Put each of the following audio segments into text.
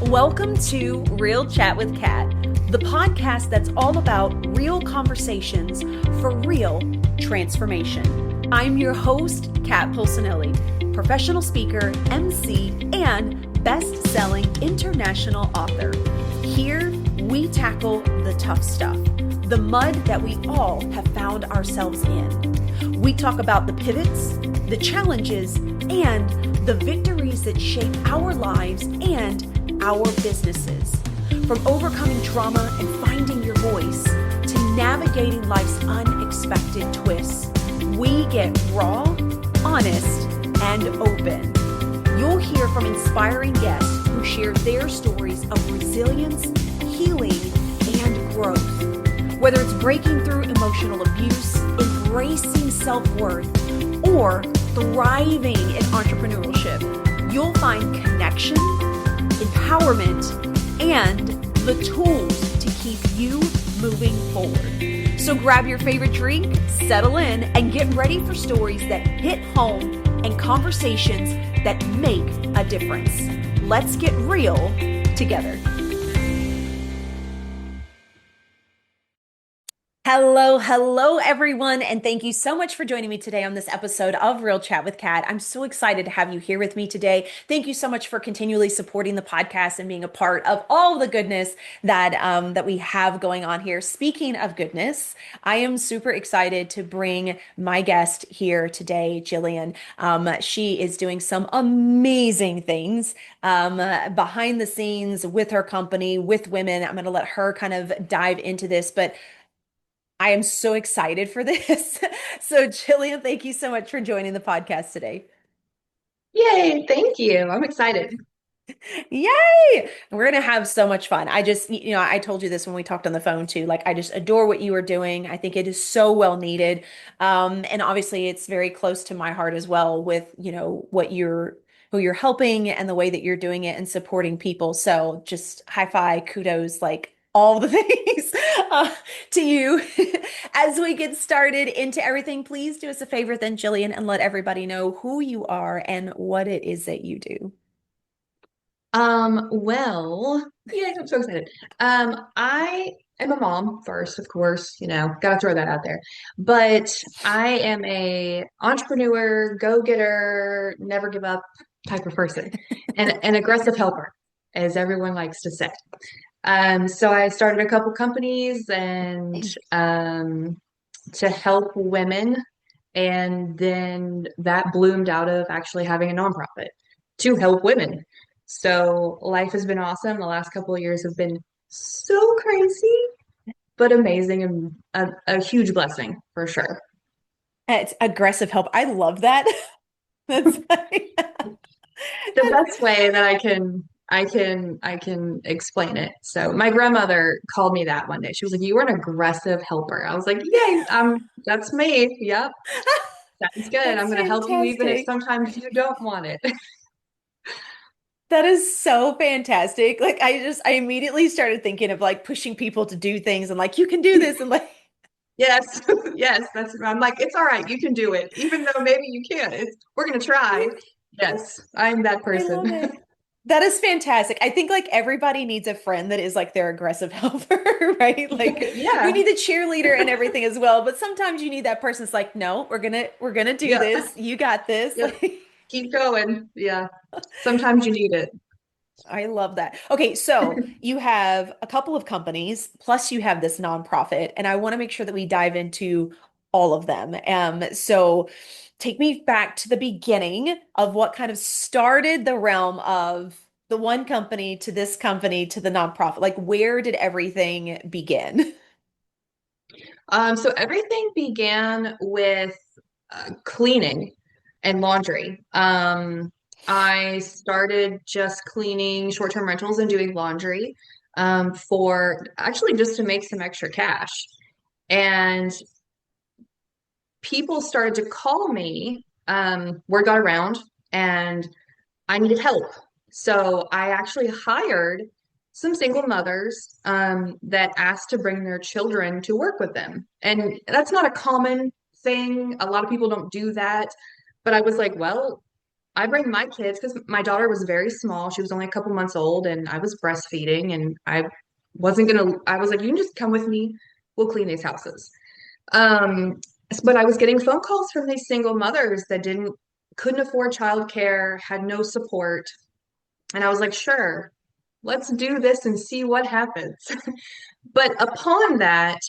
Welcome to Real Chat with Kat, the podcast that's all about real conversations for real transformation. I'm your host, Kat Pulcinelli, professional speaker, MC, and best-selling international author. Here, we tackle the tough stuff, the mud that we all have found ourselves in. We talk about the pivots, the challenges, and the victories that shape our lives and our businesses. From overcoming trauma and finding your voice to navigating life's unexpected twists, we get raw, honest, and open. You'll hear from inspiring guests who share their stories of resilience, healing, and growth. Whether it's breaking through emotional abuse, embracing self-worth, or thriving in entrepreneurship, you'll find connection, empowerment, and the tools to keep you moving forward. So grab your favorite drink, settle in, and get ready for stories that hit home and conversations that make a difference. Let's get real together. Hello, everyone, and thank you so much for joining me today on this episode of Real Chat with Kat. I'm so excited to have you here with me today. Thank you so much for continually supporting the podcast and being a part of all the goodness that we have going on here. Speaking of goodness, I am super excited to bring my guest here today, Jillian. She is doing some amazing things behind the scenes with her company, with women. I'm going to let her kind of dive into this, but I am so excited for this. So, Jillian, thank you so much for joining the podcast today. Yay, thank you. I'm excited. Yay! We're going to have so much fun. I told you this when we talked on the phone too. Like, I just adore what you are doing. I think it is so well needed. And obviously, it's very close to my heart as well with, who you're helping and the way that you're doing it and supporting people. So, just high five, kudos, like, all the things to you. As we get started into everything, please do us a favor then, Jillian, and let everybody know who you are and what it is that you do. Yeah, I'm so excited. I am a mom first, of course, gotta throw that out there. But I am a entrepreneur, go-getter, never give up type of person, and an aggressive helper, as everyone likes to say. So I started a couple companies and to help women, and then that bloomed out of actually having a nonprofit to help women. So life has been awesome. The last couple of years have been so crazy, but amazing and a huge blessing for sure. It's aggressive help. I love that. That's The best way that I can explain it. So my grandmother called me that one day. She was like, "You were an aggressive helper." I was like, "Yay, that's me. Yep. Sounds good. I'm that's going to help you even if fantastic. sometimes you don't want it." That is so fantastic. Like I immediately started thinking of like pushing people to do things and like you can do this and like Yes, yes, I'm like, it's all right, you can do it, even though maybe you can't. We're gonna try. Yes, I'm that I love person. it. That is fantastic. I think like everybody needs a friend that is like their aggressive helper, right? Like we Yeah, need the cheerleader and everything as well, but sometimes you need that person that's like, no, we're gonna do yeah, this. You got this. yep. Keep going. Yeah, sometimes you need it. I love that. Okay, so you have a couple of companies, plus you have this nonprofit, and I want to make sure that we dive into all of them. So take me back to the beginning of what kind of started the realm of the one company to this company to the nonprofit. Like, where did everything begin? So everything began with cleaning and laundry. I started just cleaning short-term rentals and doing laundry for actually just to make some extra cash. And people started to call me. Word got around, and I needed help. So I actually hired some single mothers that asked to bring their children to work with them. And that's not a common thing. A lot of people don't do that. But I was like, well, I bring my kids because my daughter was very small. She was only a couple months old and I was breastfeeding and I was like, you can just come with me. We'll clean these houses. Um, but I was getting phone calls from these single mothers that couldn't afford childcare, had no support. And I was like, sure, let's do this and see what happens. But upon that,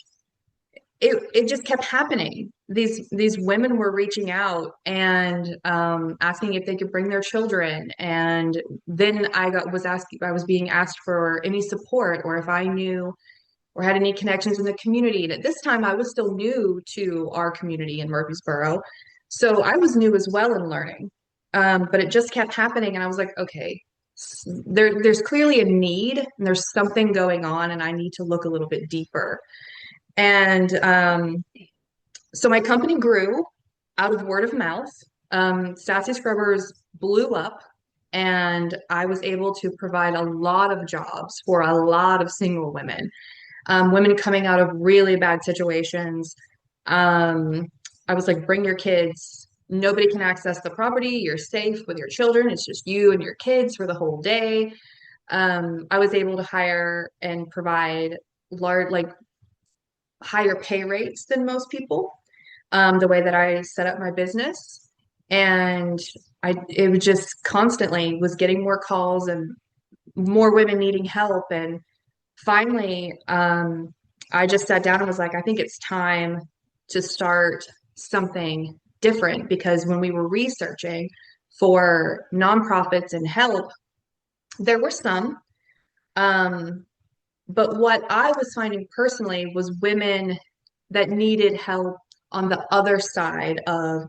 it just kept happening. These women were reaching out and asking if they could bring their children, and then I was being asked for any support or if I knew or had any connections in the community. And at this time, I was still new to our community in Murfreesboro, so I was new as well in learning. But it just kept happening, and I was like, okay, there's clearly a need, and there's something going on, and I need to look a little bit deeper. And so my company grew out of word of mouth. Sassie Scrubbers blew up, and I was able to provide a lot of jobs for a lot of single women, women coming out of really bad situations. Um, I was like, bring your kids. Nobody can access the property. You're safe with your children. It's just you and your kids for the whole day. I was able to hire and provide like higher pay rates than most people, the way that I set up my business. And it was just constantly was getting more calls and more women needing help. And finally, I just sat down and was like, I think it's time to start something different because when we were researching for nonprofits and help, there were some. Um, but what I was finding personally was women that needed help on the other side of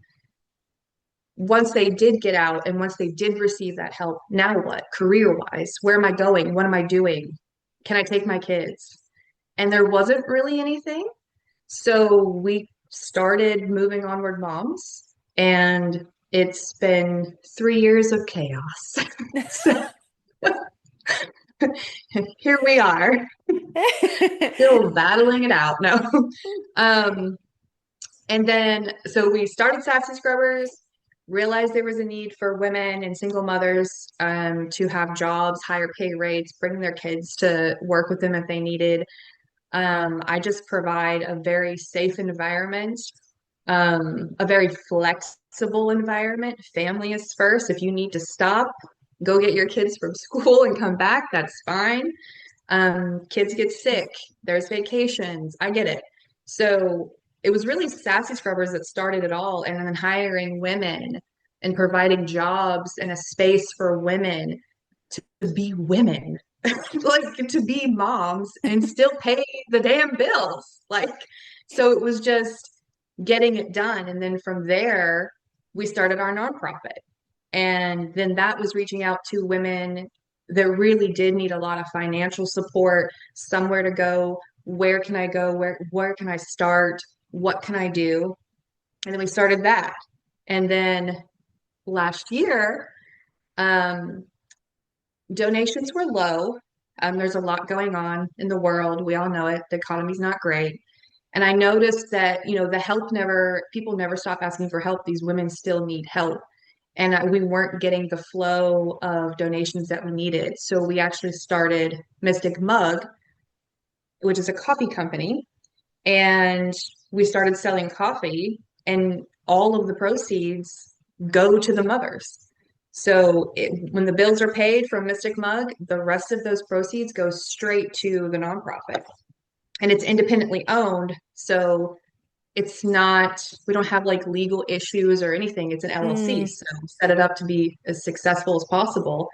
once they did get out and once they did receive that help, now what? Career wise, where am I going? What am I doing? Can I take my kids? And there wasn't really anything. So we started Moving Onward Moms, and it's been 3 years of chaos. So here we are, still battling it out. No. Um, and then, so we started Sassie Scrubbers, realized there was a need for women and single mothers to have jobs, higher pay rates, bring their kids to work with them if they needed. I just provide a very safe environment, a very flexible environment. Family is first. If you need to stop, go get your kids from school and come back, that's fine. Kids get sick, there's vacations, I get it. So it was really Sassy Scrubbers that started it all, and then hiring women and providing jobs and a space for women to be women, like to be moms and still pay the damn bills. Like, so it was just getting it done. And then from there, we started our nonprofit. And then that was reaching out to women that really did need a lot of financial support, somewhere to go. Where can I go? Where can I start? What can I do? And then we started that. And then last year, um, donations were low. There's a lot going on in the world. We all know it. The economy's not great. And I noticed that, people never stop asking for help. These women still need help. And we weren't getting the flow of donations that we needed. So we actually started Mystic Mug, which is a coffee company. And we started selling coffee, and all of the proceeds go to the mothers. So when the bills are paid from Mystic Mug, the rest of those proceeds go straight to the nonprofit. And it's independently owned. So it's not, we don't have like legal issues or anything. It's an LLC. So set it up to be as successful as possible.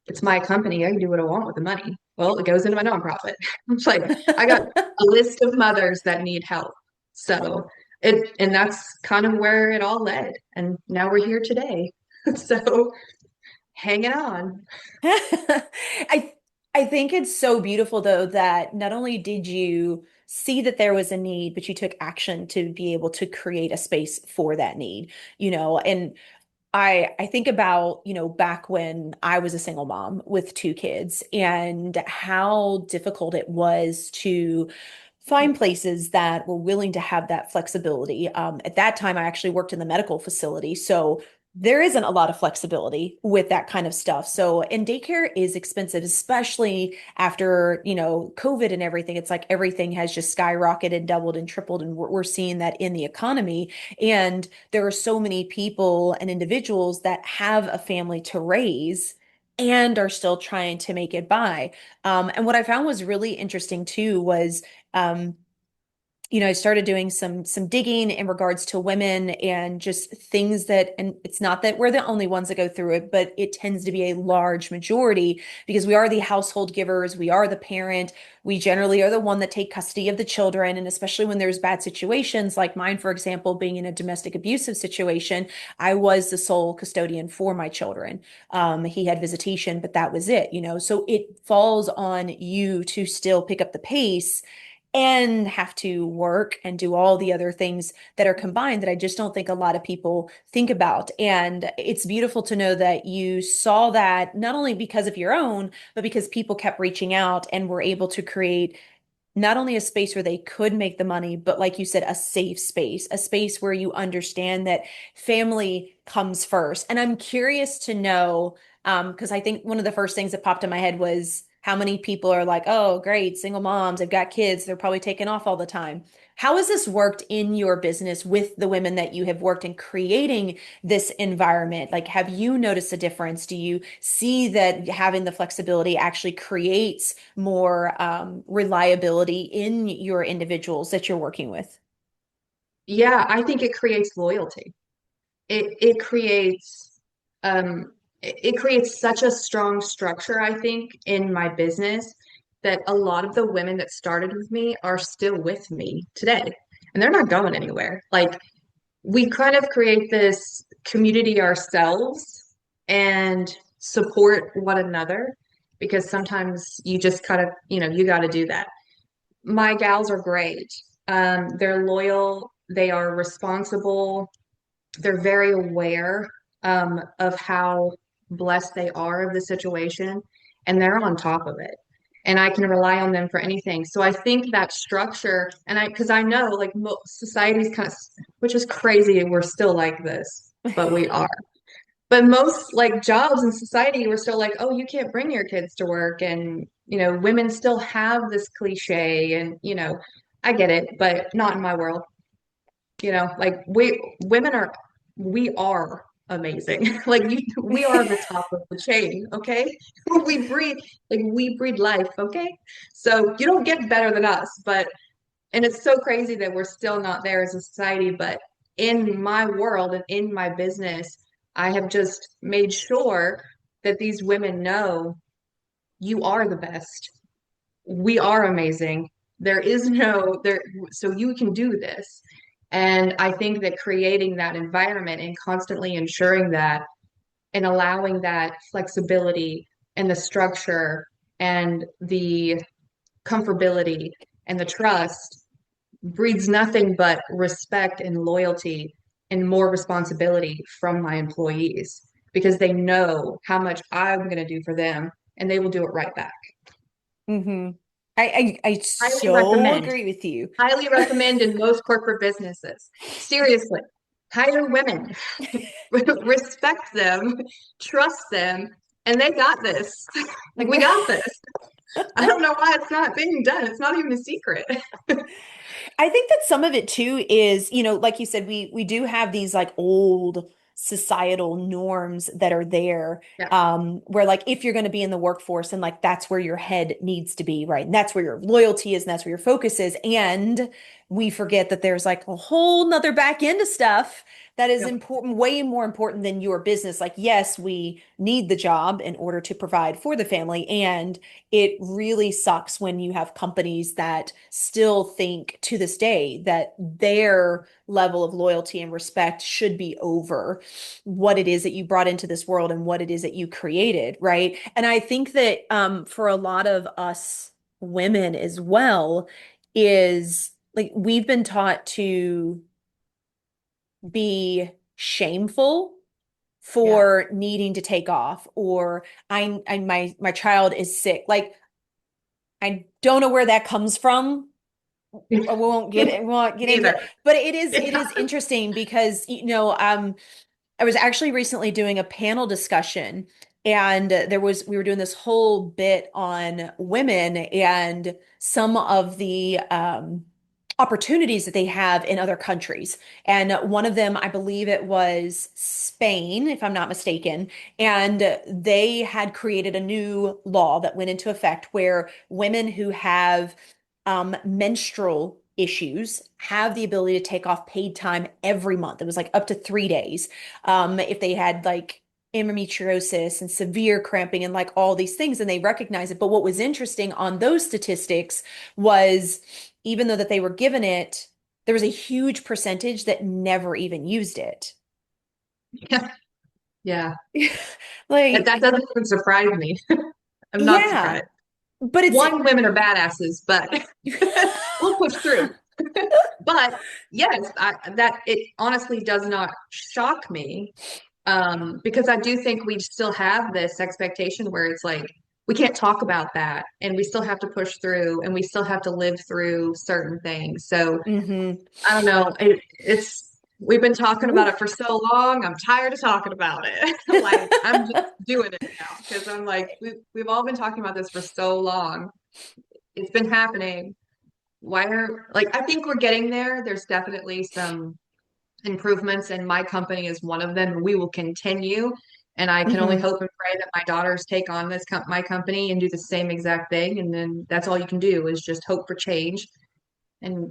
It's my company. I can do what I want with the money. Well, it goes into my nonprofit. It's like I got a list of mothers that need help. So and that's kind of where it all led. And now we're here today. So hanging on. I I think it's so beautiful though that not only did you see that there was a need, but you took action to be able to create a space for that need, and I think about, back when I was a single mom with two kids and how difficult it was to find places that were willing to have that flexibility. At that time, I actually worked in the medical facility. So there isn't a lot of flexibility with that kind of stuff. So, and daycare is expensive, especially after, COVID and everything. It's like everything has just skyrocketed, doubled and tripled. And we're seeing that in the economy. And there are so many people and individuals that have a family to raise and are still trying to make it by. And what I found was really interesting too was, I started doing some digging in regards to women and just things that, and it's not that we're the only ones that go through it, but it tends to be a large majority because we are the household givers, we are the parent, we generally are the one that take custody of the children, and especially when there's bad situations like mine, for example, being in a domestic abusive situation, I was the sole custodian for my children. He had visitation, but that was it. So it falls on you to still pick up the pace and have to work and do all the other things that are combined that I just don't think a lot of people think about. And it's beautiful to know that you saw that not only because of your own, but because people kept reaching out and were able to create not only a space where they could make the money, but like you said, a space where you understand that family comes first. And I'm curious to know, because I think one of the first things that popped in my head was how many people are like, oh, great, single moms, they've got kids, they're probably taking off all the time. How has this worked in your business with the women that you have worked in creating this environment? Like, have you noticed a difference? Do you see that having the flexibility actually creates more reliability in your individuals that you're working with? Yeah, I think it creates loyalty. It creates it creates such a strong structure, I think, in my business that a lot of the women that started with me are still with me today. And they're not going anywhere. Like we kind of create this community ourselves and support one another because sometimes you just kind of, you got to do that. My gals are great. They're loyal, they are responsible, they're very aware of how blessed they are of the situation, and they're on top of it. And I can rely on them for anything. So I think that structure, and because I know like society's kind of, which is crazy, we're still like this, but we are. But most like jobs in society, we're still like, oh, you can't bring your kids to work, and women still have this cliche, and I get it, but not in my world. Like women are, we are amazing. Like we are the top of the chain, okay? We breed, like we breed life, okay? So you don't get better than us, but, and it's so crazy that we're still not there as a society, but in my world and in my business, I have just made sure that these women know you are the best. We are amazing. There is no there, so you can do this. And I think that creating that environment and constantly ensuring that and allowing that flexibility and the structure and the comfortability and the trust breeds nothing but respect and loyalty and more responsibility from my employees because they know how much I'm going to do for them and they will do it right back. hmm I Highly so recommend. agree with you. Highly recommend in most corporate businesses. Seriously, hire women, respect them, trust them, and they got this. Like, we got this. I don't know why it's not being done. It's not even a secret. I think that some of it too is, like you said, we do have these like old societal norms that are there, Yeah. where like if you're going to be in the workforce and like that's where your head needs to be, right? And that's where your loyalty is and that's where your focus is. And we forget that there's like a whole nother back end of stuff that is Yep. important, way more important than your business. Like, yes, we need the job in order to provide for the family, and it really sucks when you have companies that still think to this day that their level of loyalty and respect should be over what it is that you brought into this world and what it is that you created, right? And I think that for a lot of us women as well, is like we've been taught to be shameful Yeah. for needing to take off, or my child is sick. Like I don't know where that comes from. We won't get into Neither. it, but it is interesting because I was actually recently doing a panel discussion, and we were doing this whole bit on women and some of the opportunities that they have in other countries. And one of them, I believe it was Spain, if I'm not mistaken, and they had created a new law that went into effect where women who have menstrual issues have the ability to take off paid time every month. It was like up to 3 days. If they had like endometriosis and severe cramping and like all these things, and they recognize it. But what was interesting on those statistics was even though that they were given it, there was a huge percentage that never even used it. Yeah. Yeah. That Like, doesn't even surprise me. I'm not yeah, surprised. but it's One, women are badasses, but we'll push through. But yes, that it honestly does not shock me, because I do think we still have this expectation where it's like we can't talk about that, and we still have to push through, and we still have to live through certain things. So mhm. I don't know. It's we've been talking about Woo. it for so long. I'm tired of talking about it. Like I'm just doing it now because I'm like we've all been talking about this for so long. It's been happening. Why are like I think we're getting there. There's definitely some improvements, and my company is one of them. We will continue, and I can only Mhm. hope and pray that my daughters take on my company and do the same exact thing. And then that's all you can do is just hope for change and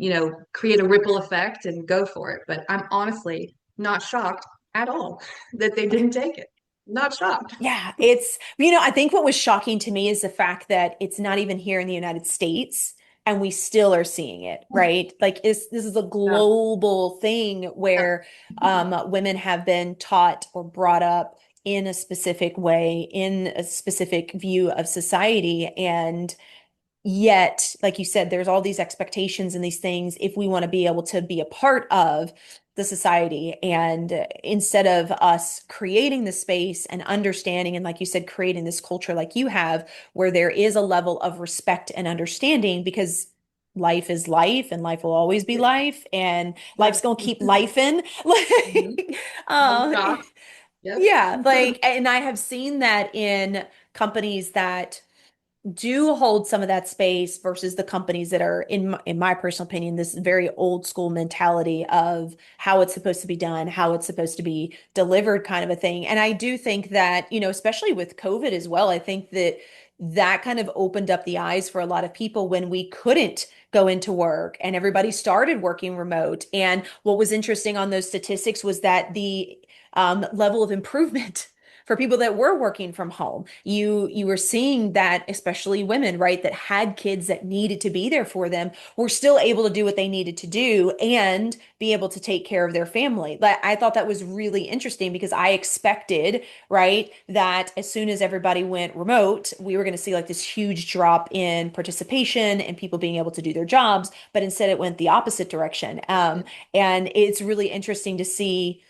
create a ripple effect and go for it. But I'm honestly not shocked at all that they didn't take it. Not shocked. Yeah, I think what was shocking to me is the fact that it's not even here in the United States and we still are seeing it, right? Like this is a Yeah. global thing Yeah. where women have been taught or brought up in a specific way, in a specific view of society. And yet, like you said, there's all these expectations and these things if we want to be able to be a part of the society. And instead of us creating the space and understanding, and like you said, creating this culture like you have, where there is a level of respect and understanding, because life is life and life will always be Yeah. life and Yeah. life's gonna keep life in. Mhm. Like, No uh, shock. Yep. yeah, like, and I have seen that in companies that do hold some of that space versus the companies that are in my personal opinion this very old school mentality of how it's supposed to be done, how it's supposed to be delivered kind of a thing. And I do think that, especially with COVID as well, I think that that kind of opened up the eyes for a lot of people when we couldn't go into work and everybody started working remote. And what was interesting on those statistics was that the level of improvement for people that were working from home. You were seeing that, especially women, right, that had kids that needed to be there for them, were still able to do what they needed to do and be able to take care of their family. But I thought that was really interesting because I expected, right, that as soon as everybody went remote, we were going to see like this huge drop in participation and people being able to do their jobs. But instead, it went the opposite direction. And it's really interesting to see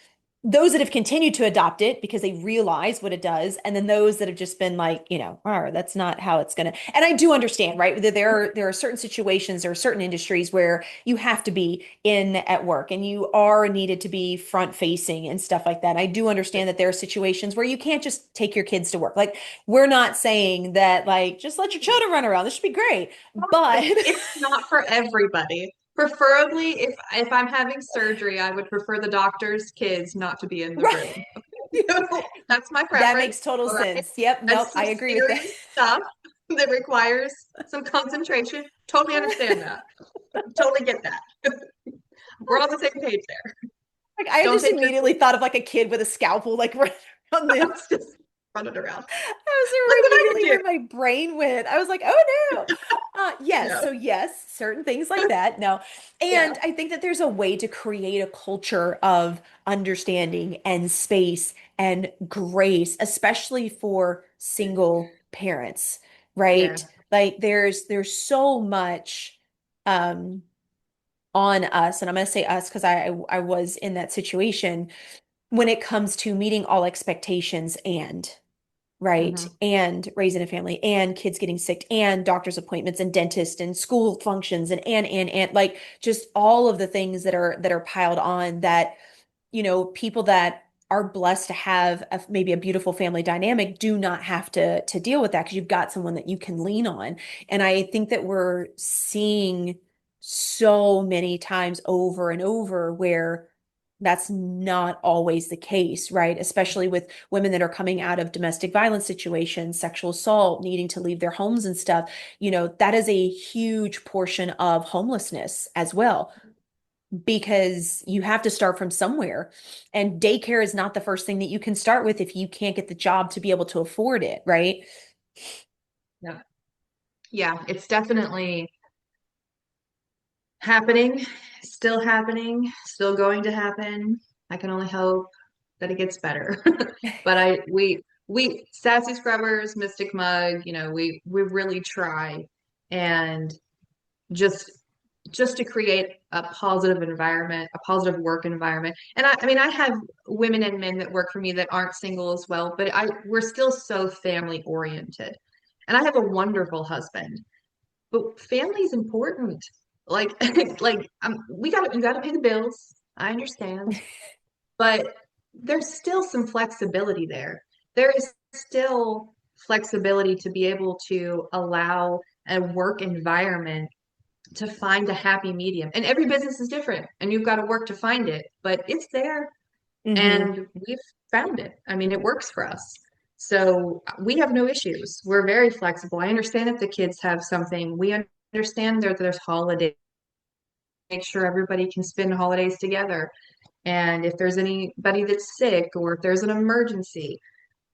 those that have continued to adopt it because they realize what it does, and then those that have just been like, oh, that's not how it's gonna. And I do understand, right? That there are certain situations, there are certain industries where you have to be in at work and you are needed to be front facing and stuff like that. I do understand that there are situations where you can't just take your kids to work. Like, we're not saying that like just let your children run around. This should be great, but It's not for everybody. Preferably, if I'm having surgery, I would prefer the doctor's kids not to be in the right. room. That's my That preference. makes total All right. sense. Yep, nope, That's some I agree with that. serious stuff that requires some concentration. Totally understand that. Totally get that. We're on the same page there. Like, I Don't just take your immediately thought of like a kid with a scalpel, like right on them. kids just running around. That was Look what I immediately can where my brain went. I was like, oh no. do. Yes. No. So yes, certain things like that. No. Yeah. And I think that there's a way to create a culture of understanding and space and grace, especially for single parents, Yeah. right? Like there's so much um on us, and I'm going to say us because I was in that situation when it comes to meeting all expectations and right Hmm. and raising a family and kids getting sick and doctor's appointments and dentist and school functions and like just all of the things that are piled on that people that are blessed to have maybe a beautiful family dynamic do not have to deal with that because you've got someone that you can lean on. And I think that we're seeing so many times over and over where that's not always the case, right? Especially with women that are coming out of domestic violence situations, sexual assault, needing to leave their homes and stuff. That is a huge portion of homelessness as well, because you have to start from somewhere. And daycare is not the first thing that you can start with if you can't get the job to be able to afford it, right? Yeah. Yeah, it's definitely happening, still going to happen. I can only hope that it gets better. But we Sassy Scrubbers, Mystic Mug, we really try and just just to create a positive environment, a positive work environment. And I mean, I have women and men that work for me that aren't single as well, but we're still so family oriented. And I have a wonderful husband, but family is important. Like, you got to pay the bills. I understand, but there's still some flexibility there. There is still flexibility to be able to allow a work environment to find a happy medium. And every business is different, and you've got to work to find it, but it's there, Hmm. and we've found it. I mean, it works for us. So we have no issues. We're very flexible. I understand if the kids have something. We understand there's holidays. Make sure everybody can spend holidays together. And if there's anybody that's sick or if there's an emergency,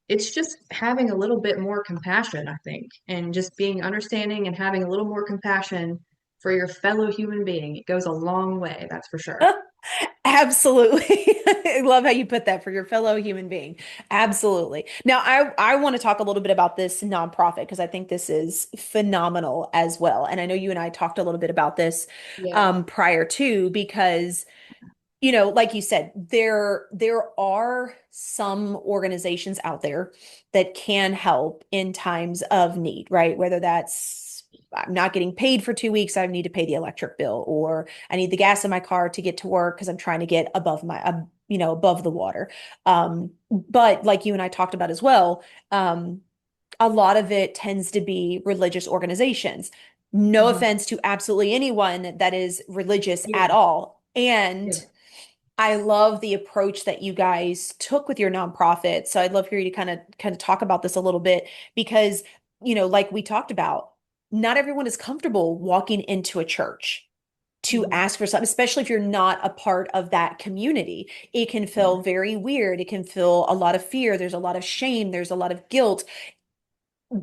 it's just having a little bit more compassion, I think, and just being understanding and having a little more compassion for your fellow human being. It goes a long way, that's for sure. Absolutely. I love how you put that, for your fellow human being. Absolutely. Now, I want to talk a little bit about this nonprofit because I think this is phenomenal as well. And I know you and I talked a little bit about this Yeah. prior to, because like you said, there are some organizations out there that can help in times of need, right? Whether that's, I'm not getting paid for 2 weeks, I need to pay the electric bill, or I need the gas in my car to get to work because I'm trying to get above above the water. But like you and I talked about as well, a lot of it tends to be religious organizations. No Mhm. offense to absolutely anyone that is religious at Yeah. all. Yeah. And I love the approach that you guys took with your nonprofit. So I'd love for you to kind of talk about this a little bit, because, like we talked about, not everyone is comfortable walking into a church to Mhm. ask for something, especially if you're not a part of that community. It can feel very weird. It can feel a lot of fear. There's a lot of shame. There's a lot of guilt.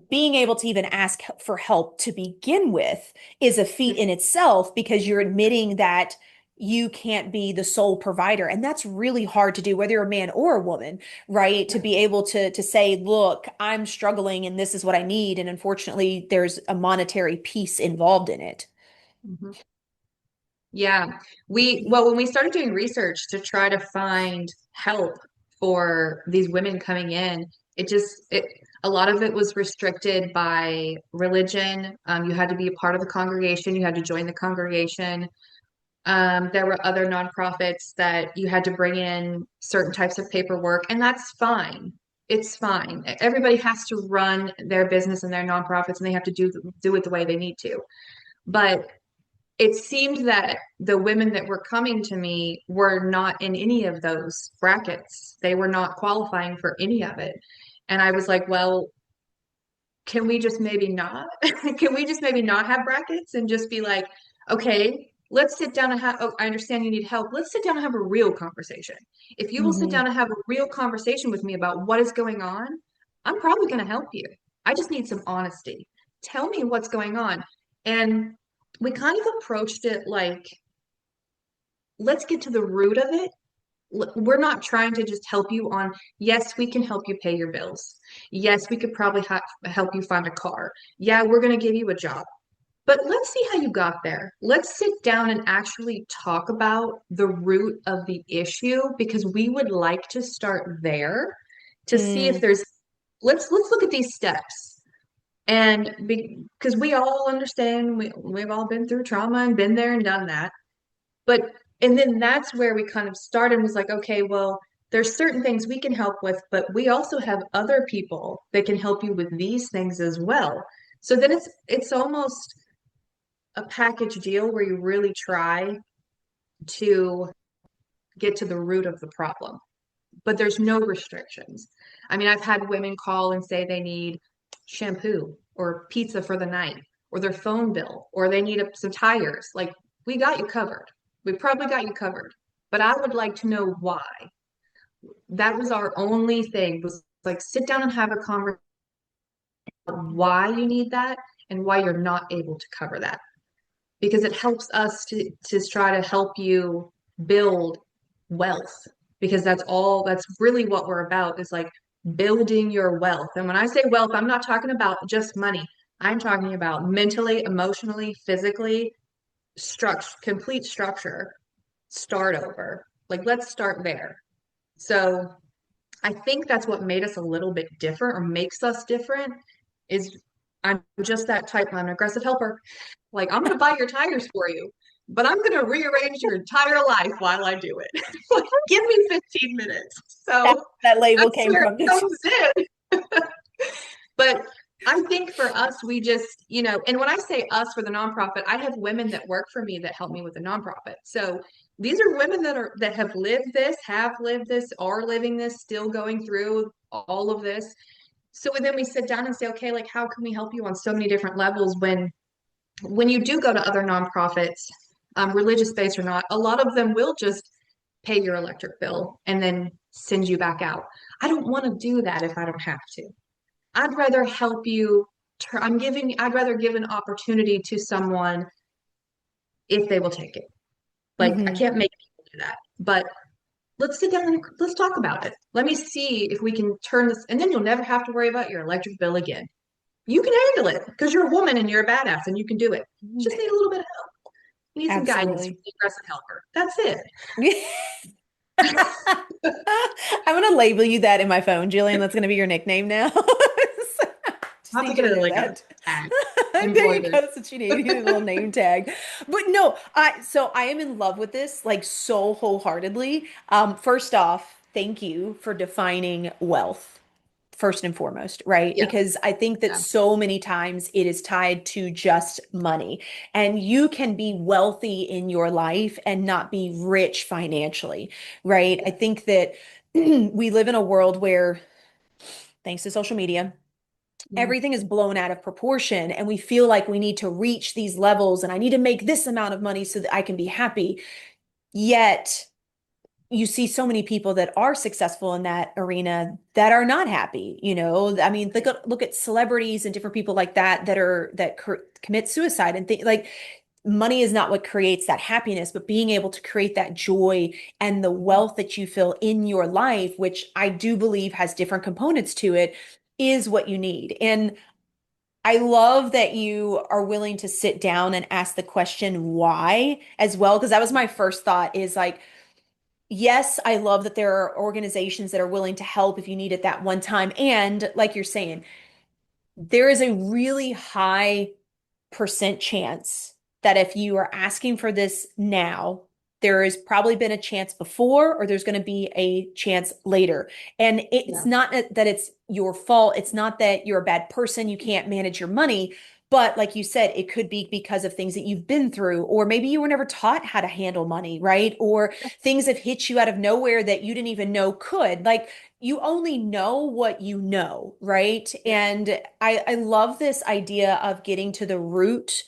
Being able to even ask for help to begin with is a feat in itself, because you're admitting that you can't be the sole provider. And that's really hard to do, whether you're a man or a woman, right? To be able to say, look, I'm struggling and this is what I need. And unfortunately, there's a monetary piece involved in it. Mhm. Yeah. Well, when we started doing research to try to find help for these women coming in, a lot of it was restricted by religion. You had to be a part of the congregation, you had to join the congregation. There were other nonprofits that you had to bring in certain types of paperwork, and that's fine. It's fine. Everybody has to run their business and their nonprofits, and they have to do it the way they need to. But it seemed that the women that were coming to me were not in any of those brackets. They were not qualifying for any of it. And I was like, well, can we just maybe not? Can we just maybe not have brackets and just be like, okay, let's sit down and have, oh, I understand you need help. Let's sit down and have a real conversation. If you will sit Hmm. down and have a real conversation with me about what is going on, I'm probably going to help you. I just need some honesty. Tell me what's going on. And we kind of approached it like, let's get to the root of it. We're not trying to just help you on, yes, we can help you pay your bills. Yes, we could probably help you find a car. Yeah, we're going to give you a job. But let's see how you got there. Let's sit down and actually talk about the root of the issue, because we would like to start there to see if Mm. there's, let's look at these steps. And because we all understand, we've all been through trauma and been there and done that. But and then that's where we kind of started, was like, okay, well, there's certain things we can help with, but we also have other people that can help you with these things as well. So then it's almost a package deal where you really try to get to the root of the problem, but there's no restrictions. I mean, I've had women call and say they need shampoo or pizza for the night or their phone bill or they need some tires. Like, we got you covered. We probably got you covered. But I would like to know why. That was our only thing was like sit down and have a conversation about why you need that and why you're not able to cover that. Because it helps us to try to help you build wealth because that's really what we're about is like building your wealth. And when I say wealth, I'm not talking about just money. I'm talking about mentally, emotionally, physically, complete structure, start over. Like, let's start there. So I think that's what made us a little bit different or makes us different is I'm just that type. I'm an aggressive helper. Like, I'm going to buy your tires for you, but I'm going to rearrange your entire life while I do it. Like, give me 15 minutes. That, So that label that's came where from it this. comes in. But I think for us, we just, and when I say us for the nonprofit, I have women that work for me that help me with the nonprofit. So these are women that have lived this, are living this, still going through all of this. So then we sit down and say, okay, like how can we help you on so many different levels when you do go to other nonprofits, religious based or not, a lot of them will just pay your electric bill and then send you back out. I don't want to do that if I don't have to. I'd rather help you. I'd rather give an opportunity to someone if they will take it. Like, I Hmm. can't make people do that, but let's sit down and let's talk about it. Let me see if we can turn this, and then you'll never have to worry about your electric bill again. You can handle it because you're a woman and you're a badass and you can do it. Just need a little bit of help. You need some guidance from Absolutely. the aggressive helper. That's it. I'm gonna label you that in my phone, Jillian. That's gonna be your nickname now. Just I'll have to need you get to it know like a that. tag There you embroidered. go. That's what you need. You need a little name tag. But no, I am in love with this like so wholeheartedly. First off, thank you for defining wealth first and foremost, right? Yeah, Because I think that yeah, so many times it is tied to just money. And you can be wealthy in your life and not be rich financially, right? I yeah. think that we live in a world where, thanks to social media, Mm. everything is blown out of proportion and we feel like we need to reach these levels and I need to make this amount of money so that I can be happy. Yet you see so many people that are successful in that arena that are not happy. I mean, look at celebrities and different people like that commit suicide and think like money is not what creates that happiness, but being able to create that joy and the wealth that you feel in your life, which I do believe has different components to it, is what you need. And I love that you are willing to sit down and ask the question why as well, because that was my first thought is like, yes, I love that there are organizations that are willing to help if you need it that one time. And like you're saying, there is a really high percent chance that if you are asking for this now, there has probably been a chance before, or there's going to be a chance later. And it's Yeah. not that it's your fault. It's not that you're a bad person. You can't manage your money. But like you said, it could be because of things that you've been through, or maybe you were never taught how to handle money, right? Or things have hit you out of nowhere that you didn't even know could. Like you only know what you know, right? Yeah. And I love this idea of getting to the root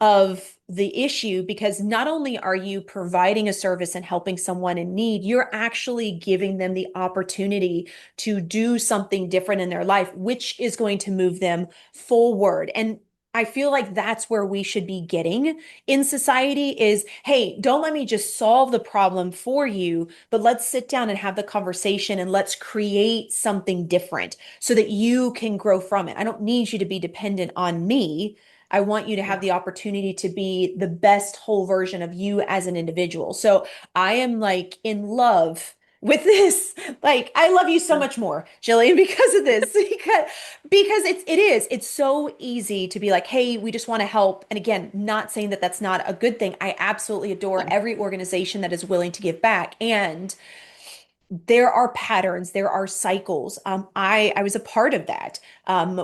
of the issue because not only are you providing a service and helping someone in need, you're actually giving them the opportunity to do something different in their life, which is going to move them forward. And I feel like that's where we should be getting in society is, hey, don't let me just solve the problem for you, but let's sit down and have the conversation and let's create something different so that you can grow from it. I don't need you to be dependent on me. I want you to have Yeah. the opportunity to be the best whole version of you as an individual. So I am like in love with this. Like I love you so Yeah. much more, Jillian, because of this. Because it's so easy to be like, hey, we just want to help. And again, not saying that that's not a good thing. I absolutely adore every organization that is willing to give back. And there are patterns, there are cycles. I was a part of that.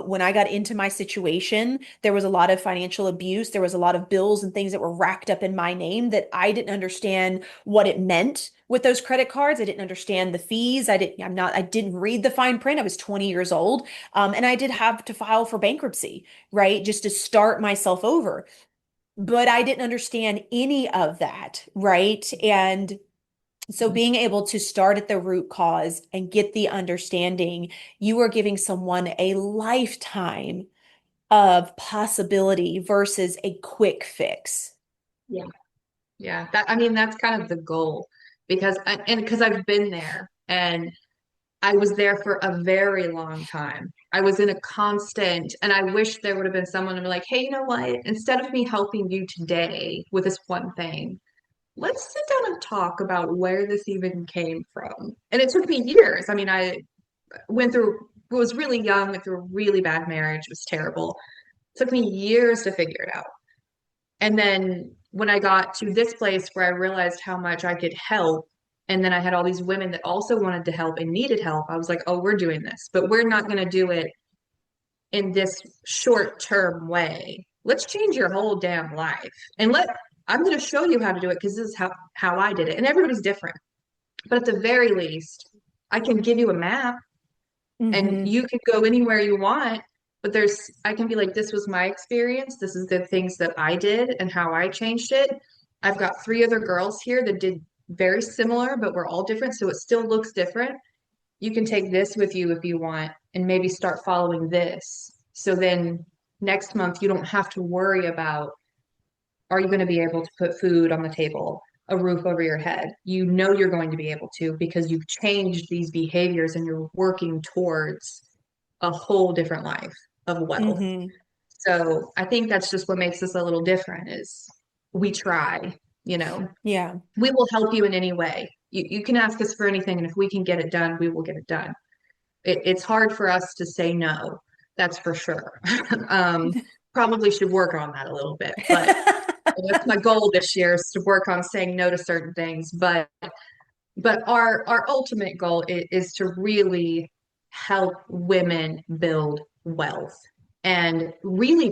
When I got into my situation, there was a lot of financial abuse. There was a lot of bills and things that were racked up in my name that I didn't understand what it meant with those credit cards. I didn't understand the fees. I didn't read the fine print. I was 20 years old. And I did have to file for bankruptcy, right? Just to start myself over. But I didn't understand any of that, right? And so being able to start at the root cause and get the understanding, you are giving someone a lifetime of possibility versus a quick fix. Yeah. Yeah. That, I mean, that's kind of the goal because I've been there and I was there for a very long time. I was in a constant, and I wish there would have been someone to be like, hey, you know what? Instead of me helping you today with this one thing, let's sit down and talk about where this even came from. And it took me years. I mean, I was really young, went through a really bad marriage. It was terrible. It took me years to figure it out. And then when I got to this place where I realized how much I could help, and then I had all these women that also wanted to help and needed help, I was like, oh, we're doing this, but we're not going to do it in this short term way. Let's change your whole damn life. I'm going to show you how to do it because this is how I did it. And everybody's different. But at the very least, I can give you a map and Hmm. you can go anywhere you want. But I can be like, this was my experience. This is the things that I did and how I changed it. I've got three other girls here that did very similar, but we're all different. So it still looks different. You can take this with you if you want and maybe start following this. So then next month, you don't have to worry about, are you going to be able to put food on the table, a roof over your head? You know you're going to be able to because you've changed these behaviors and you're working towards a whole different life of wealth. Hmm. So I think that's just what makes us a little different is we try, you know, Yeah. we will help you in any way. You can ask us for anything, and if we can get it done, we will get it done. It's hard for us to say no, that's for sure. um, Probably should work on that a little bit, but that's my goal this year is to work on saying no to certain things. But our ultimate goal is to really help women build wealth and really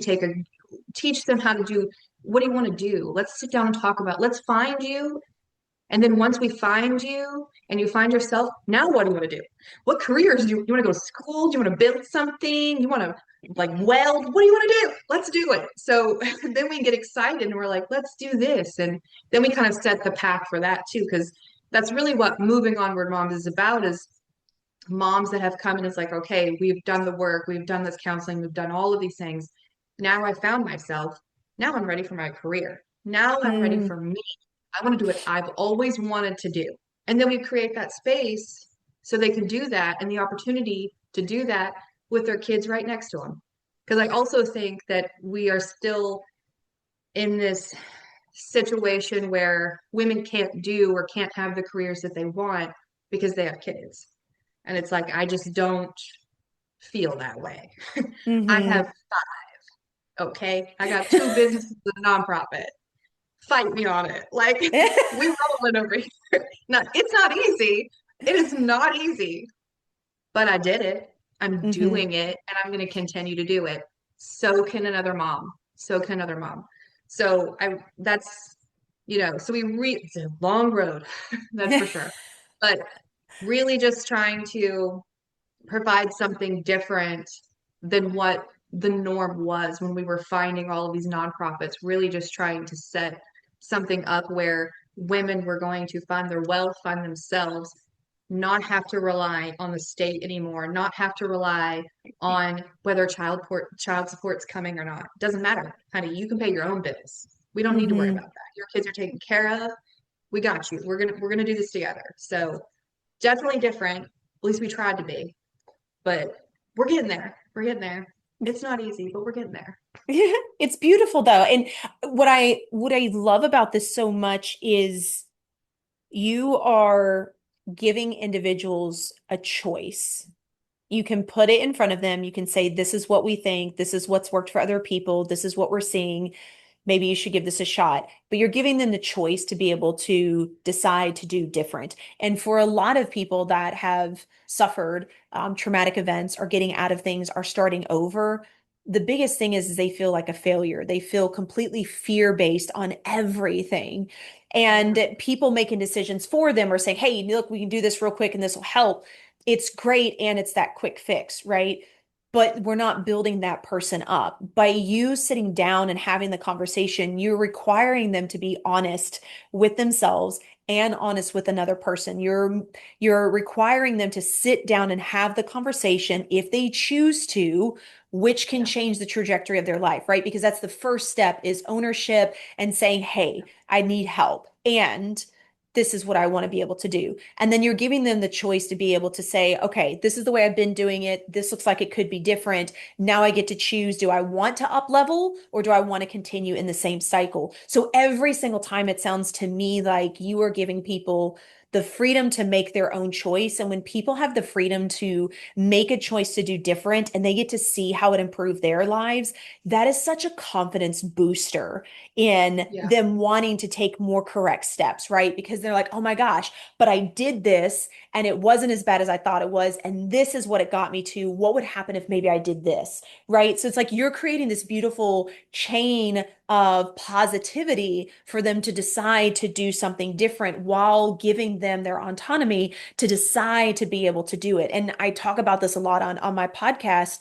teach them how to do what do you want to do? Let's sit down and talk about, let's find you. And then once we find you and you find yourself, now what do you want to do? What careers you want to go to school? Do you want to build something? You want to like weld? What do you want to do? Let's do it. So then we get excited and we're like, let's do this. And then we kind of set the path for that too, because that's really what Moving Onward Moms is about is moms that have come and it's like, okay, we've done the work, we've done this counseling, we've done all of these things. Now I found myself. Now I'm ready for my career. Now I'm ready Mm. for me. I want to do what I've always wanted to do. And then we create that space so they can do that and the opportunity to do that with their kids right next to them. Because I also think that we are still in this situation where women can't do or can't have the careers that they want because they have kids. And it's like, I just don't feel that way. I Hmm. have okay. I got two businesses and a nonprofit. Fight me on it. Like we rolling over here. No, it's not easy. It is not easy, but I did it. I'm Hmm. doing it and I'm going to continue to do it. So can another mom. So can another mom. So that's, so it's a long road, that's for sure. But really just trying to provide something different than what the norm was when we were finding all of these nonprofits, really just trying to set something up where women were going to find their wealth, find themselves, not have to rely on the state anymore, not have to rely on whether child support's coming or not. Doesn't matter, honey. You can pay your own bills. We don't need to worry Hmm. about that. Your kids are taken care of. We got you. We're gonna do this together. So definitely different. At least we tried to be. But we're getting there. We're getting there. It's not easy, but we're getting there. It's beautiful though. And what I love about this so much is you are giving individuals a choice. You can put it in front of them. You can say, this is what we think. This is what's worked for other people. This is what we're seeing. maybe you should give this a shot. But you're giving them the choice to be able to decide to do different. And for a lot of people that have suffered traumatic events, are getting out of things, are starting over, the biggest thing is they feel like a failure. They feel completely fear-based on everything. Yeah. And people making decisions for them are saying, hey, look, we can do this real quick and this will help. It's great and it's that quick fix, right? But we're not building that person up. By you sitting down and having the conversation, you're requiring them to be honest with themselves and honest with another person. You're requiring them to sit down and have the conversation if they choose to, which can Yeah. change the trajectory of their life, right? Because that's the first step is ownership and saying, "Hey, I need help." And this is what I want to be able to do. And then you're giving them the choice to be able to say, okay, this is the way I've been doing it. This looks like it could be different. Now I get to choose, do I want to up level or do I want to continue in the same cycle? So every single time it sounds to me like you are giving people the freedom to make their own choice. And when people have the freedom to make a choice to do different and they get to see how it improved their lives, that is such a confidence booster in Yeah. them wanting to take more correct steps, right? Because they're like, oh my gosh, but I did this and it wasn't as bad as I thought it was. And this is what it got me to. What would happen if maybe I did this, right? So it's like you're creating this beautiful chain of positivity for them to decide to do something different while giving them their autonomy to decide to be able to do it. And I talk about this a lot on my podcast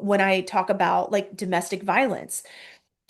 when I talk about like domestic violence.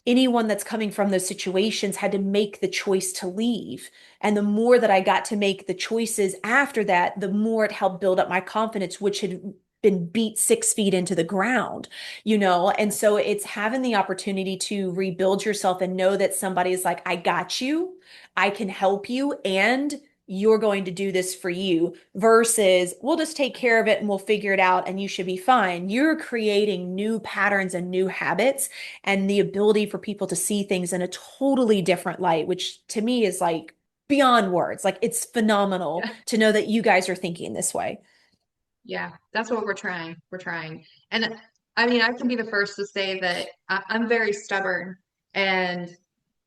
Anyone that's coming from those situations had to make the choice to leave. And the more that I got to make the choices after that, the more it helped build up my confidence, which had been beat 6 feet into the ground, you know? And so it's having the opportunity to rebuild yourself and know that somebody is like, I got you, I can help you, and you're going to do this for you versus we'll just take care of it and we'll figure it out and you should be fine. You're creating new patterns and new habits and the ability for people to see things in a totally different light, which to me is like beyond words. Like it's phenomenal Yeah. to know that you guys are thinking this way. Yeah. That's what we're trying. We're trying. And I mean, I can be the first to say that I'm very stubborn and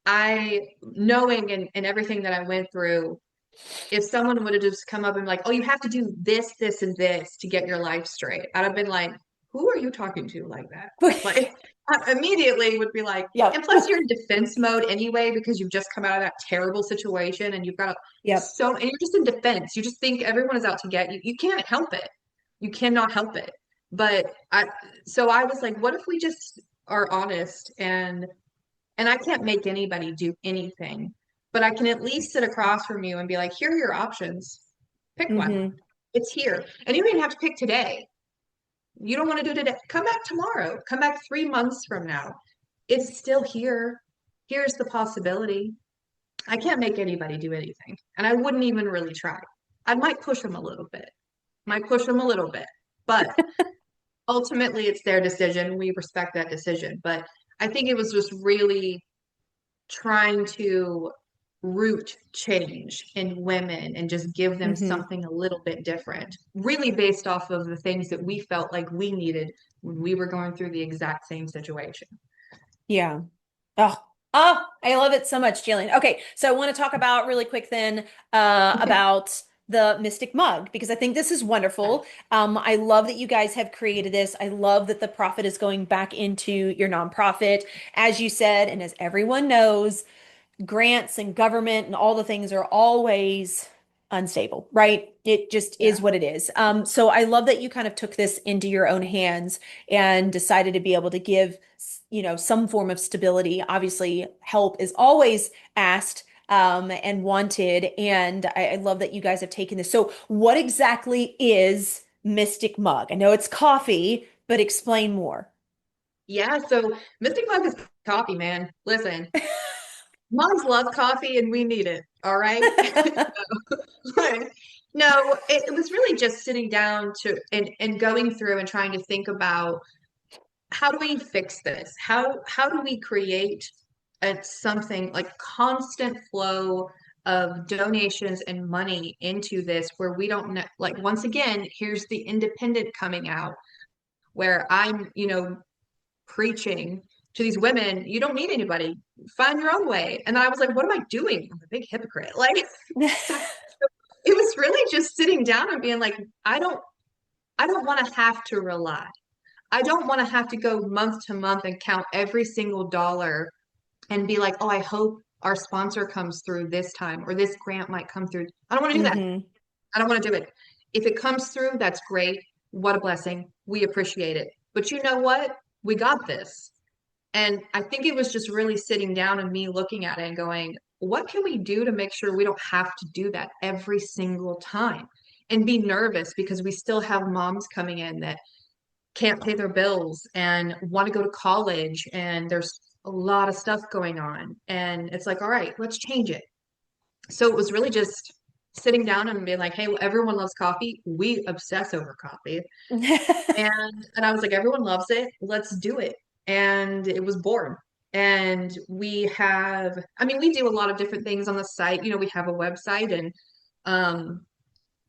knowing and everything that I went through, if someone would have just come up and be like, oh, you have to do this, this, and this to get your life straight, I'd have been like, who are you talking to like that? Like, I immediately would be like, and Yep. plus you're in defense mode anyway because you've just come out of that terrible situation and you've got Yep. and you're just in defense. You just think everyone is out to get you. You can't help it. You cannot help it. But so I was like, what if we just are honest and I can't make anybody do anything, but I can at least sit across from you and be like, here are your options. Pick one. Mm-hmm. It's here. And you don't even have to pick today. You don't want to do today. Come back tomorrow. Come back 3 months from now. It's still here. Here's the possibility. I can't make anybody do anything. And I wouldn't even really try. I might push them a little bit. Might push them a little bit. But ultimately, it's their decision. We respect that decision. But I think it was just really trying to root change in women and just give them Mm-hmm. something a little bit different, really based off of the things that we felt like we needed when we were going through the exact same situation. Yeah. Oh, I love it so much, Jillian. Okay, so I want to talk about really quick then Okay. about the Mystic Mug because I think this is wonderful. I love that you guys have created this. I love that the profit is going back into your nonprofit, as you said, and as everyone knows, grants and government and all the things are always unstable, right? It just Yeah. is what it is. So I love that you kind of took this into your own hands and decided to be able to give, some form of stability. Obviously, help is always asked and wanted. And I love that you guys have taken this. So, what exactly is Mystic Mug? I know it's coffee, but explain more. Yeah. So Mystic Mug is coffee, man. Listen, moms love coffee and we need it. All right. No, it was really just sitting down and going through and trying to think about how do we fix this? How do we create something like constant flow of donations and money into this where we don't know, like once again, here's the independent coming out where I'm, preaching to these women, you don't need anybody. Find your own way. And then I was like, what am I doing? I'm a big hypocrite. Like, so it was really just sitting down and being like, I don't want to have to rely. I don't want to have to go month to month and count every single dollar and be like, oh, I hope our sponsor comes through this time or this grant might come through. I don't want to do that. Mm-hmm. I don't want to do it. If it comes through, that's great. What a blessing. We appreciate it. But you know what? We got this. And I think it was just really sitting down and me looking at it and going, what can we do to make sure we don't have to do that every single time and be nervous because we still have moms coming in that can't pay their bills and want to go to college and there's a lot of stuff going on. And it's like, all right, let's change it. So it was really just sitting down and being like, hey, well, everyone loves coffee. We obsess over coffee. And I was like, everyone loves it. Let's do it. And it was born. And we have, I mean, we do a lot of different things on the site. You know, we have a website and um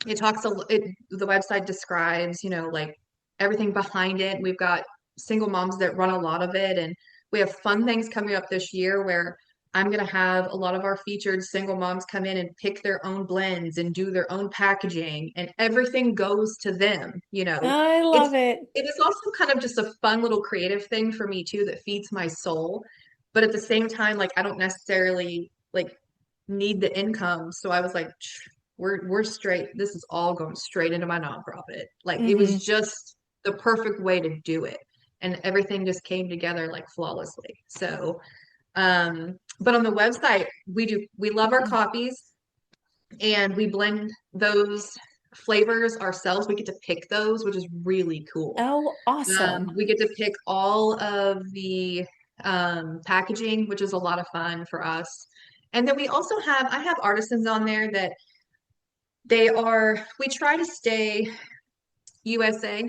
it talks the website describes, you know, like everything behind it. We've got single moms that run a lot of it, and we have fun things coming up this year where I'm going to have a lot of our featured single moms come in and pick their own blends and do their own packaging, and everything goes to them, you know. I It's love it. it is also kind of just a fun little creative thing for me too that feeds my soul. But at the same time, like I don't necessarily like need the income. So I was like, we're straight. This is all going straight into my nonprofit. Like it Mm-hmm. was just the perfect way to do it. And everything just came together like flawlessly. So, but on the website, we love our coffees and we blend those flavors ourselves. We get to pick those, which is really cool. Oh, awesome. We get to pick all of the packaging, which is a lot of fun for us. And then we also I have artisans on there that we try to stay USA.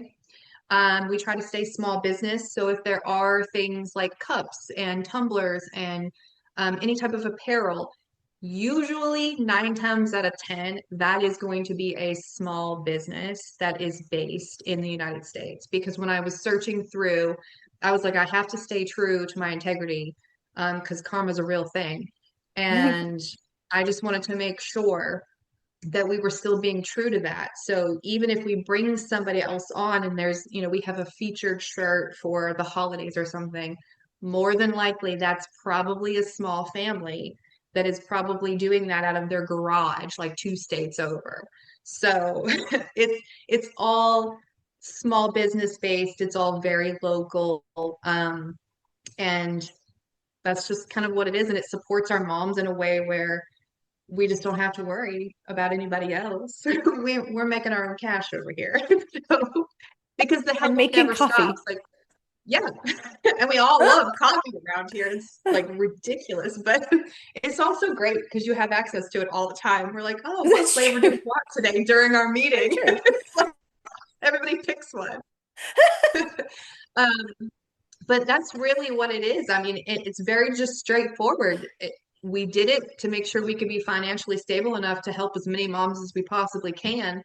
We try to stay small business. So if there are things like cups and tumblers and any type of apparel, usually 9 times out of 10, that is going to be a small business that is based in the United States. Because when I was searching through, I was like, I have to stay true to my integrity because karma is a real thing. And I just wanted to make sure that we were still being true to that. So even if we bring somebody else on and there's, you know, we have a featured shirt for the holidays or something, more than likely that's probably a small family that is probably doing that out of their garage, like 2 states over. So it's all small business based. It's all very local. And that's just kind of what it is. And it supports our moms in a way where we just don't have to worry about anybody else. We're making our own cash over here. So, because the And help making never coffee. stops. Like, yeah. And we all love coffee around here. It's like ridiculous, but it's also great because you have access to it all the time. We're like, oh, what That's flavor do true. we want today during our meeting? That's true. It's like everybody picks one. Um, but that's really what it is. I mean, it's very just straightforward. We did it to make sure we could be financially stable enough to help as many moms as we possibly can.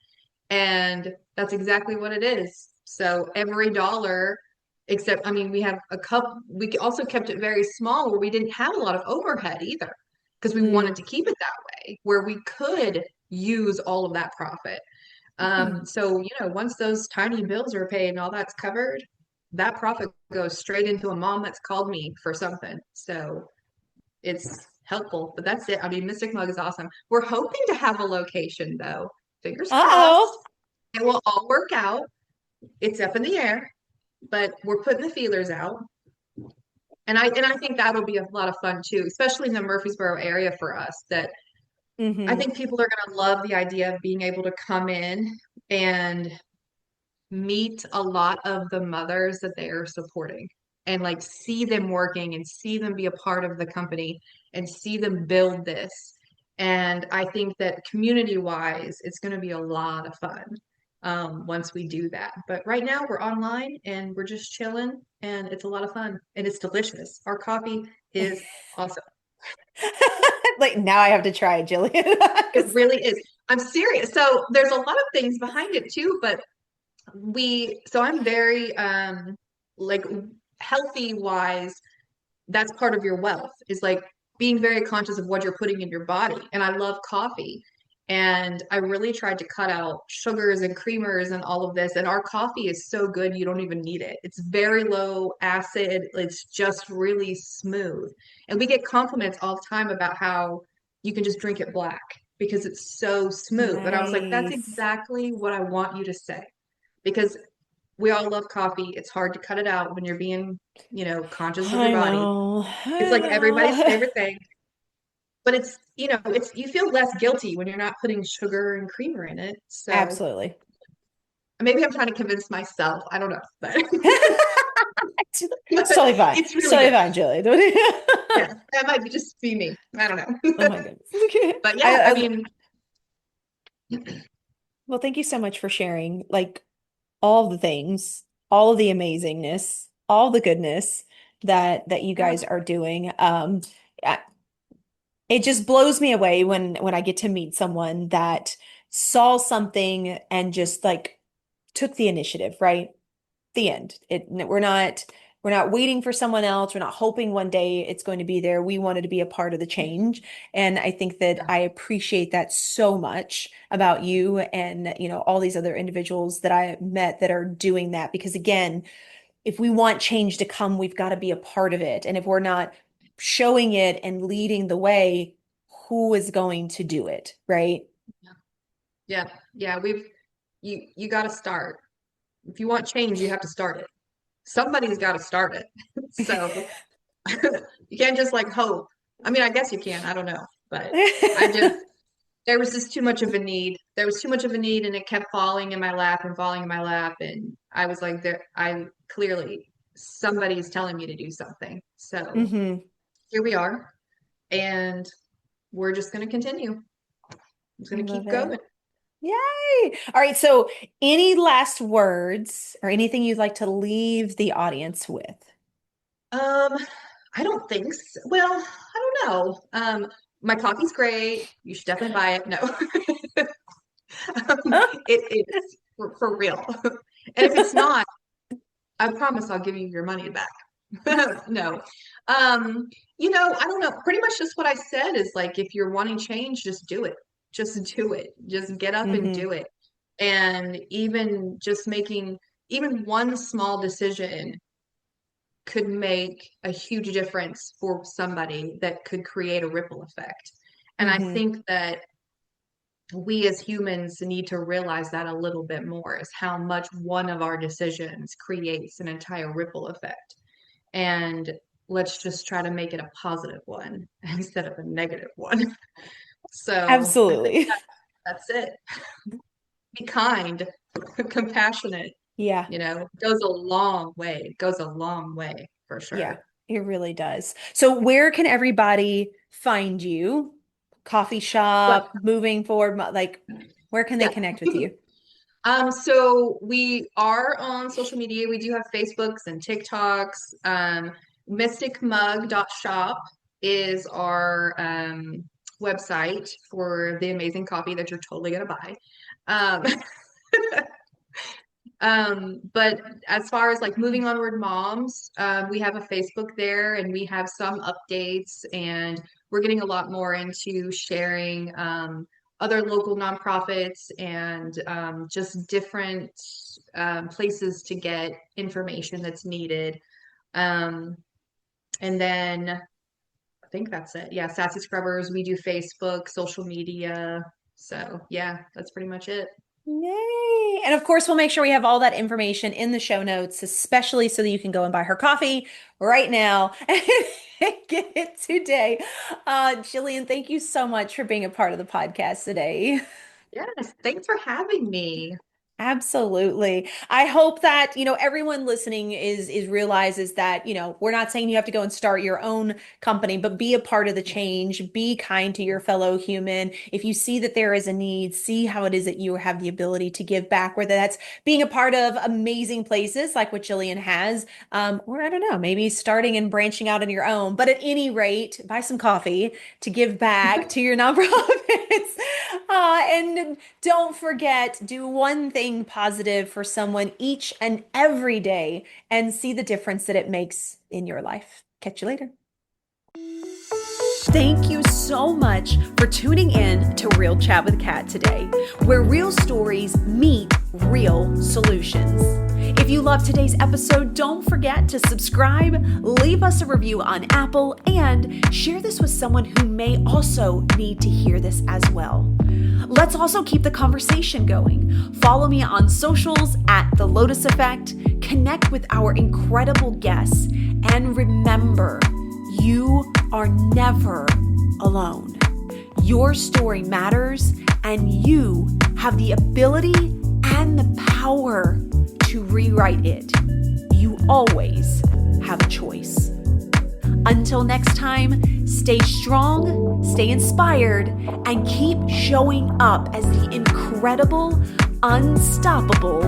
And that's exactly what it is. So every dollar, except, I mean, we have we also kept it very small where we didn't have a lot of overhead either, because we wanted Mm. to keep it that way, where we could use all of that profit. Mm. So, you know, once those tiny bills are paid and all that's covered, that profit goes straight into a mom that's called me for something. So it's helpful, but that's it. I mean, Mystic Mug is awesome. We're hoping to have a location though. Fingers crossed. Uh-oh. It will all work out. It's up in the air, but we're putting the feelers out. And I think that'll be a lot of fun too, especially in the Murfreesboro area for us, that I Mm-hmm. think people are going to love the idea of being able to come in and meet a lot of the mothers that they are supporting and like see them working and see them be a part of the company and see them build this. And I think that community wise, it's going to be a lot of fun once we do that. But right now we're online and we're just chilling and it's a lot of fun and it's delicious. Our coffee is awesome. Like now I have to try it, Jillian. It 'Cause- really is. I'm serious. So there's a lot of things behind it too, but so I'm very like healthy wise, that's part of your wealth is like being very conscious of what you're putting in your body. And I love coffee. And I really tried to cut out sugars and creamers and all of this. And our coffee is so good, you don't even need it. It's very low acid, it's just really smooth. And we get compliments all the time about how you can just drink it black because it's so smooth. And I was like, that's Nice. exactly what I want you to say. Because we all love coffee. It's hard to cut it out when you're being, conscious of your I body. know. It's I like everybody's know. favorite thing. But it's you feel less guilty when you're not putting sugar and creamer in it. So Absolutely. maybe I'm trying to convince myself. I don't know, but, It's but totally fine. it's It's really totally good. fine, Julie. Yeah, that might be just be me. I don't Oh know. my goodness. But I, yeah, I I mean, well, thank you so much for sharing like all the things, all of the amazingness, all the goodness that you yeah, guys are doing. I- it just blows me away when I get to meet someone that saw something and just like took the initiative, right? The end. We're not waiting for someone else. We're not hoping one day it's going to be there. We wanted to be a part of the change. And I think that yeah, I appreciate that so much about you and, all these other individuals that I met that are doing that. Because again, if we want change to come, we've got to be a part of it. And if we're not showing it and leading the way, who is going to do it, right? yeah, yeah. You got to start. If you want change, you have to start it. Somebody's got to start it. So you can't just like hope. I mean, I guess you can. I don't know, but I just there was just too much of a need. There was too much of a need, and it kept falling in my lap and falling in my lap, and I was like, there. I clearly somebody's telling me to do something. So hmm here we are, and we're just going to continue. I'm just I going to love keep going. it. Yay. All right. So, any last words or anything you'd like to leave the audience with? Um, I don't think so. Well, I don't know. My coffee's great. You should definitely buy it. No, it is for real. And if it's not, I promise I'll give you your money back. No. Um, I don't know. Pretty much just what I said is like if you're wanting change, just do it. Just do it. Just get up and hmm do it. And even just making even one small decision could make a huge difference for somebody that could create a ripple effect. And I hmm think that we as humans need to realize that a little bit more is how much one of our decisions creates an entire ripple effect. And let's just try to make it a positive one instead of a negative one. So I think Absolutely. that's it. Be kind, compassionate, Yeah. goes a long way. It goes a long way for Yeah. sure. It really does. So, where can everybody find you? Coffee Well, shop, moving forward, like where can they yeah. connect with you? So we are on social media. We do have Facebooks and TikToks. Mysticmug.shop is our website for the amazing coffee that you're totally gonna buy. Um, but as far as like moving onward moms, we have a Facebook there and we have some updates and we're getting a lot more into sharing other local nonprofits and just different places to get information that's needed. Um, and then I think that's it. Yeah, Sassie Scrubbers, we do Facebook, social media. So yeah, that's pretty much it. Yay. And of course, we'll make sure we have all that information in the show notes, especially so that you can go and buy her coffee right now and get it today. Jillian, thank you so much for being a part of the podcast today. Yes, thanks for having me. Absolutely. I hope that, everyone listening is realizes that, we're not saying you have to go and start your own company, but be a part of the change, be kind to your fellow human. If you see that there is a need, see how it is that you have the ability to give back, whether that's being a part of amazing places like what Jillian has, or I don't know, maybe starting and branching out on your own. But at any rate, buy some coffee to give back to your nonprofits. And don't forget, do one thing positive for someone each and every day and see the difference that it makes in your life. Catch you later. Thank you so much for tuning in to Real Chat with Kat today, where real stories meet real solutions. If you loved today's episode, don't forget to subscribe, leave us a review on Apple, and share this with someone who may also need to hear this as well. Let's also keep the conversation going. Follow me on socials at The Lotus Effect, connect with our incredible guests, and remember, you are never alone. Your story matters, and you have the ability and the power to rewrite it. You always have a choice. Until next time, stay strong, stay inspired, and keep showing up as the incredible, unstoppable